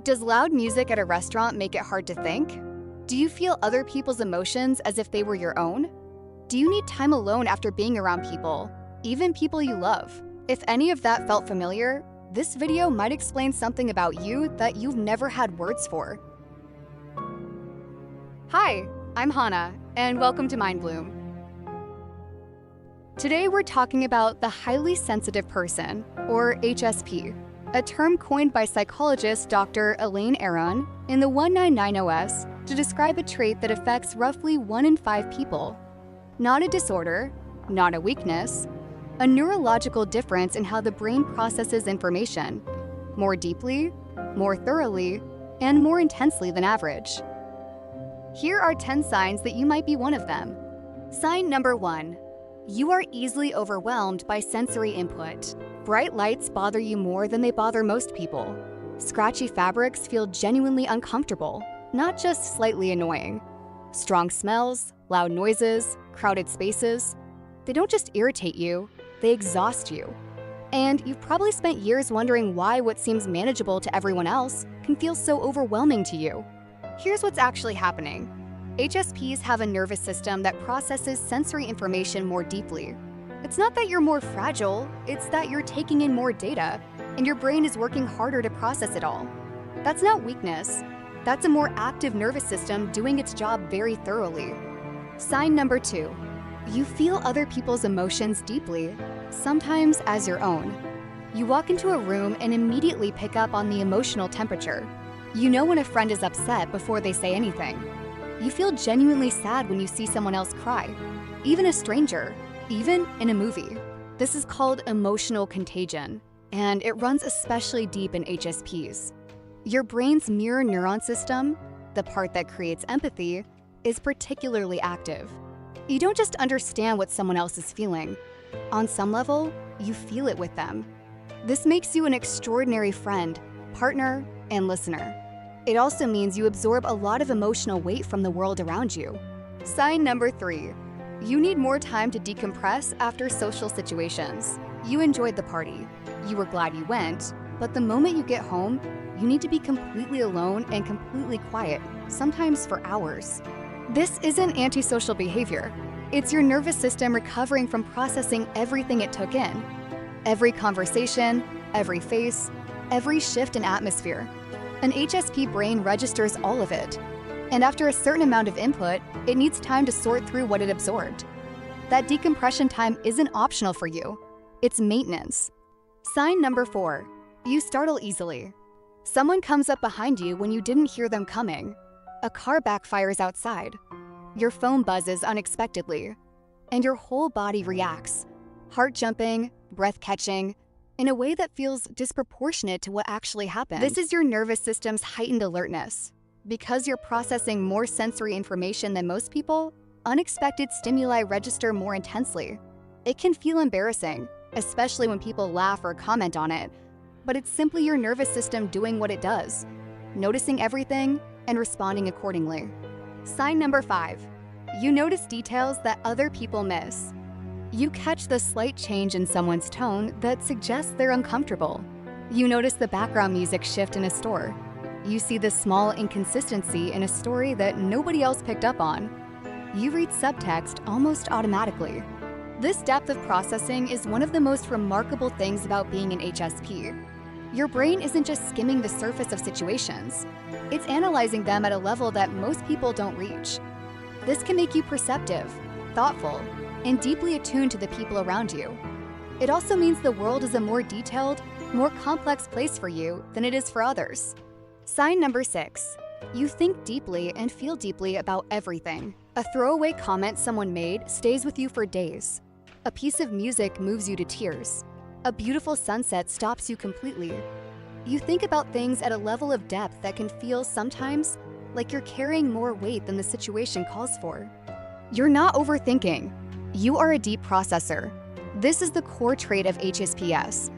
Does loud music at a restaurant make it hard to think? Do you feel other people's emotions as if they were your own? Do you need time alone after being around people, even people you love? If any of that felt familiar, this video might explain something about you that you've never had words for. Hi, I'm Hana, and welcome to Mind Bloom. Today we're talking about the highly sensitive person, or HSP, a term coined by psychologist Dr. Elaine Aron in the 1990s to describe a trait that affects roughly 1 in 5 people. Not a disorder, not a weakness, a neurological difference in how the brain processes information, more deeply, more thoroughly, and more intensely than average. Here are 10 signs that you might be one of them. Sign number 1. You are easily overwhelmed by sensory input. Bright lights bother you more than they bother most people. Scratchy fabrics feel genuinely uncomfortable, not just slightly annoying. Strong smells, loud noises, crowded spaces, they don't just irritate you, they exhaust you. And you've probably spent years wondering why what seems manageable to everyone else can feel so overwhelming to you. Here's what's actually happening. HSPs have a nervous system that processes sensory information more deeply. It's not that you're more fragile, it's that you're taking in more data, and your brain is working harder to process it all. That's not weakness. That's a more active nervous system doing its job very thoroughly. Sign number 2. You feel other people's emotions deeply, sometimes as your own. You walk into a room and immediately pick up on the emotional temperature. You know when a friend is upset before they say anything. You feel genuinely sad when you see someone else cry, even a stranger, even in a movie. This is called emotional contagion, and it runs especially deep in HSPs. Your brain's mirror neuron system, the part that creates empathy, is particularly active. You don't just understand what someone else is feeling. On some level, you feel it with them. This makes you an extraordinary friend, partner, and listener. It also means you absorb a lot of emotional weight from the world around you. Sign number 3. You need more time to decompress after social situations. You enjoyed the party. You were glad you went, but the moment you get home, you need to be completely alone and completely quiet, sometimes for hours. This isn't antisocial behavior. It's your nervous system recovering from processing everything it took in. Every conversation, every face, every shift in atmosphere. An HSP brain registers all of it. And after a certain amount of input, it needs time to sort through what it absorbed. That decompression time isn't optional for you. It's maintenance. Sign number 4. You startle easily. Someone comes up behind you when you didn't hear them coming. A car backfires outside. Your phone buzzes unexpectedly. And your whole body reacts, heart jumping, breath catching, in a way that feels disproportionate to what actually happened. This is your nervous system's heightened alertness. Because you're processing more sensory information than most people, unexpected stimuli register more intensely. It can feel embarrassing, especially when people laugh or comment on it, but it's simply your nervous system doing what it does, noticing everything and responding accordingly. Sign number 5. You notice details that other people miss. You catch the slight change in someone's tone that suggests they're uncomfortable. You notice the background music shift in a store. You see the small inconsistency in a story that nobody else picked up on. You read subtext almost automatically. This depth of processing is one of the most remarkable things about being an HSP. Your brain isn't just skimming the surface of situations. It's analyzing them at a level that most people don't reach. This can make you perceptive, thoughtful, and deeply attuned to the people around you. It also means the world is a more detailed, more complex place for you than it is for others. Sign number 6. You think deeply and feel deeply about everything. A throwaway comment someone made stays with you for days. A piece of music moves you to tears. A beautiful sunset stops you completely. You think about things at a level of depth that can feel sometimes like you're carrying more weight than the situation calls for. You're not overthinking. You are a deep processor. This is the core trait of HSPs.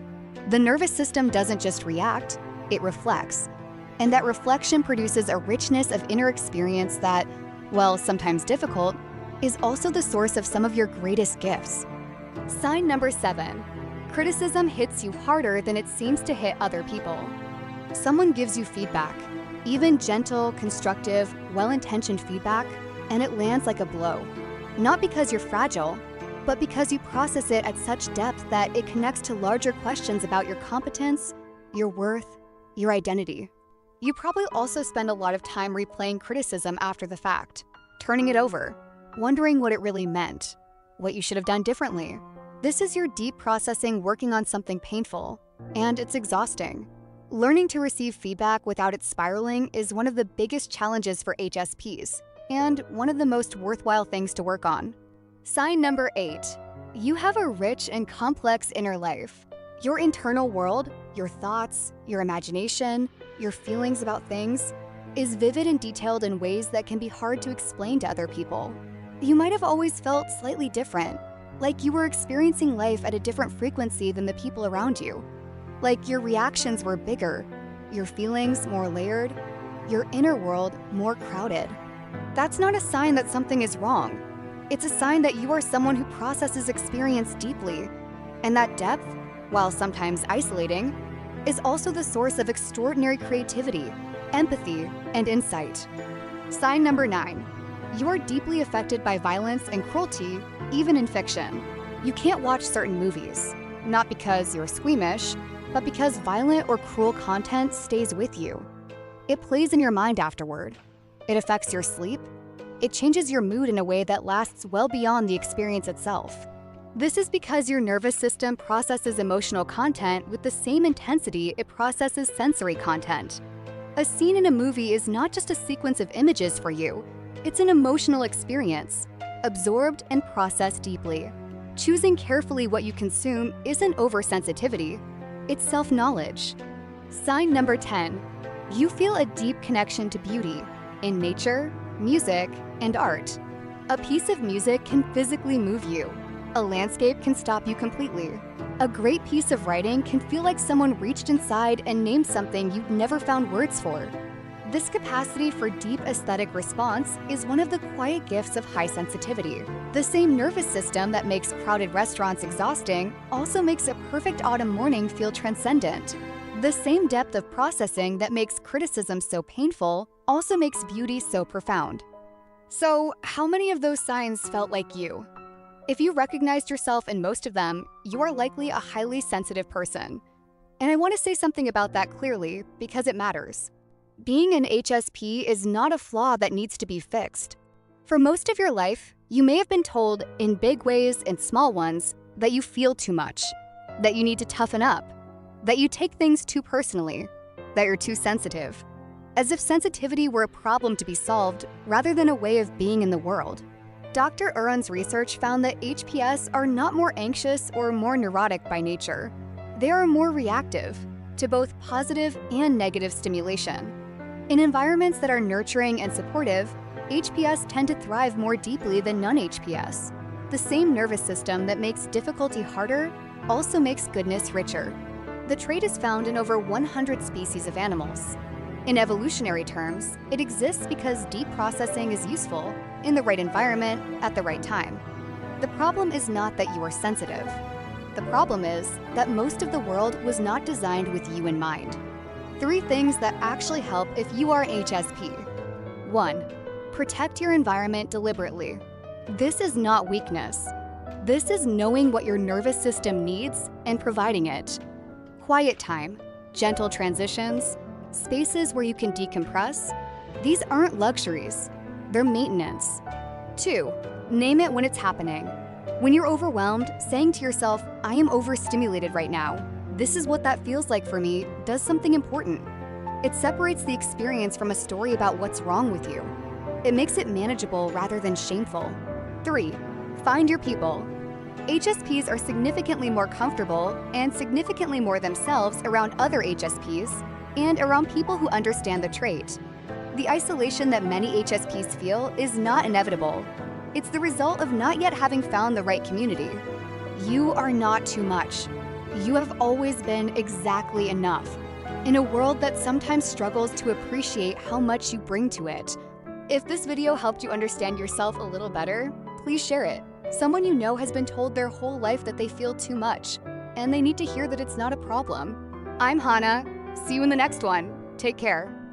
The nervous system doesn't just react, it reflects. And that reflection produces a richness of inner experience that, while sometimes difficult, is also the source of some of your greatest gifts. Sign number 7. Criticism hits you harder than it seems to hit other people. Someone gives you feedback, even gentle, constructive, well-intentioned feedback, and it lands like a blow. Not because you're fragile, but because you process it at such depth that it connects to larger questions about your competence, your worth, your identity. You probably also spend a lot of time replaying criticism after the fact, turning it over, wondering what it really meant, what you should have done differently. This is your deep processing working on something painful, and it's exhausting. Learning to receive feedback without it spiraling is one of the biggest challenges for HSPs, and one of the most worthwhile things to work on. Sign number 8. You have a rich and complex inner life. Your internal world, your thoughts, your imagination, your feelings about things, is vivid and detailed in ways that can be hard to explain to other people. You might have always felt slightly different, like you were experiencing life at a different frequency than the people around you. Like your reactions were bigger, your feelings more layered, your inner world more crowded. That's not a sign that something is wrong. It's a sign that you are someone who processes experience deeply, and that depth, while sometimes isolating, is also the source of extraordinary creativity, empathy, and insight. Sign number 9. You are deeply affected by violence and cruelty, even in fiction. You can't watch certain movies, not because you're squeamish, but because violent or cruel content stays with you. It plays in your mind afterward. It affects your sleep. It changes your mood in a way that lasts well beyond the experience itself. This is because your nervous system processes emotional content with the same intensity it processes sensory content. A scene in a movie is not just a sequence of images for you, it's an emotional experience, absorbed and processed deeply. Choosing carefully what you consume isn't oversensitivity, it's self-knowledge. Sign number 10. You feel a deep connection to beauty in nature, music, and art. A piece of music can physically move you. A landscape can stop you completely. A great piece of writing can feel like someone reached inside and named something you'd never found words for. This capacity for deep aesthetic response is one of the quiet gifts of high sensitivity. The same nervous system that makes crowded restaurants exhausting also makes a perfect autumn morning feel transcendent. The same depth of processing that makes criticism so painful also makes beauty so profound. So, how many of those signs felt like you? If you recognized yourself in most of them, you are likely a highly sensitive person. And I want to say something about that clearly because it matters. Being an HSP is not a flaw that needs to be fixed. For most of your life, you may have been told, in big ways and small ones, that you feel too much, that you need to toughen up, that you take things too personally, that you're too sensitive, as if sensitivity were a problem to be solved rather than a way of being in the world. Dr. Aron's research found that HPS are not more anxious or more neurotic by nature. They are more reactive to both positive and negative stimulation. In environments that are nurturing and supportive, HPS tend to thrive more deeply than non-HPS. The same nervous system that makes difficulty harder also makes goodness richer. The trait is found in over 100 species of animals. In evolutionary terms, it exists because deep processing is useful in the right environment at the right time. The problem is not that you are sensitive. The problem is that most of the world was not designed with you in mind. 3 things that actually help if you are HSP. 1. Protect your environment deliberately. This is not weakness. This is knowing what your nervous system needs and providing it. Quiet time, gentle transitions, spaces where you can decompress. These aren't luxuries, they're maintenance. 2. Name it when it's happening. When you're overwhelmed, saying to yourself, I am overstimulated right now. This is what that feels like for me, does something important. It separates the experience from a story about what's wrong with you. It makes it manageable rather than shameful. 3. Find your people. HSPs are significantly more comfortable and significantly more themselves around other HSPs and around people who understand the trait. The isolation that many HSPs feel is not inevitable. It's the result of not yet having found the right community. You are not too much. You have always been exactly enough, in a world that sometimes struggles to appreciate how much you bring to it. If this video helped you understand yourself a little better, please share it. Someone you know has been told their whole life that they feel too much, and they need to hear that it's not a problem. I'm Hana. See you in the next one. Take care.